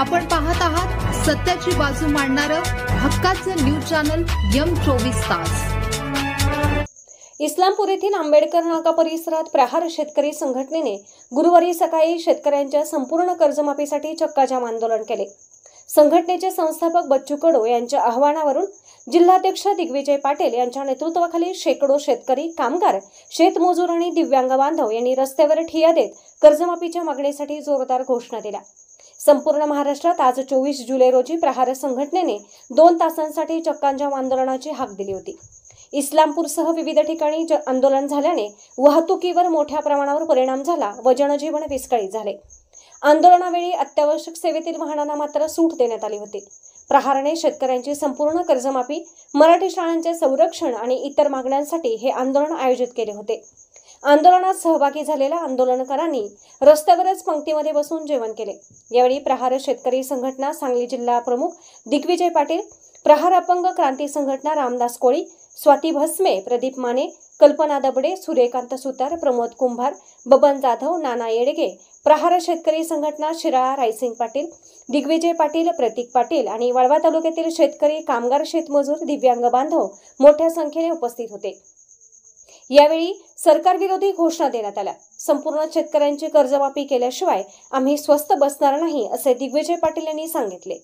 आपण पाहत आहात सत्याची बाजू मांडणारं हक्काचं न्यूज चॅनल M24 तास। इस्लामपूर येथील आंबेडकर नाका परिसरात प्रहार शेतकरी संघटनेने गुरुवारी सकाळी शेतकऱ्यांच्या संपूर्ण कर्जमाफीसाठी चक्काजाम आंदोलन केले। संघटनेचे संस्थापक बच्चू कडू यांच्या आवाहनावरून जिल्हाध्यक्ष दिग्विजय पाटील यांच्या नेतृत्वाखाली शेकडो शेतकरी, कामगार, शेतमजूर आणि दिव्यांग बांधव यांनी रस्त्यावर ठिय्या देत कर्जमाफीच्या मागणीसाठी जोरदार घोषणा दिल्या। संपूर्ण महाराष्ट्रात आज 24 जुलै रोजी प्रहार संघटनेने 2 तासांसाठी चक्काजाम आंदोलनाची हाक दिली होती। इस्लामपूरसह विविध ठिकाणी आंदोलन झाल्याने वाहतुकीवर मोठ्या प्रमाणावर परिणाम झाला व जनजीवन विस्कळीत झाले। आंदोलनावेळी अत्यावश्यक सेवेतील वाहनांना मात्र सूट देण्यात आली होती। प्रहारने शेतकऱ्यांची संपूर्ण कर्जमाफी, मराठी शाळांचे संरक्षण आणि इतर मागण्यांसाठी हे आंदोलन आयोजित केले होते। आंदोलनात सहभागी झालेल्या आंदोलनकारांनी रस्त्यावरच पंक्तीमध्ये बसून जेवण केले। यावेळी प्रहार शेतकरी संघटना सांगली जिल्हा प्रमुख दिग्विजय पाटील, प्रहार अपंग क्रांती संघटना रामदास कोळी, स्वाती भस्मे, प्रदीप माने, कल्पना दबडे, सूर्यकांत सुतार, प्रमोद कुंभार, बबन जाधव, नाना येडगे, प्रहार शेतकरी संघटना शिराळा रायसिंग पाटील, दिग्विजय पाटील, प्रतीक पाटील आणि वाळवा तालुक्यातील शेतकरी, कामगार, शेतमजूर, दिव्यांग बांधव मोठ्या संख्येने उपस्थित होते। यावेळी सरकारविरोधी घोषणा देण्यात आल्या। संपूर्ण शेतकऱ्यांची कर्जमाफी केल्याशिवाय आम्ही स्वस्थ बसणार नाही असे दिग्विजय पाटील यांनी सांगितले।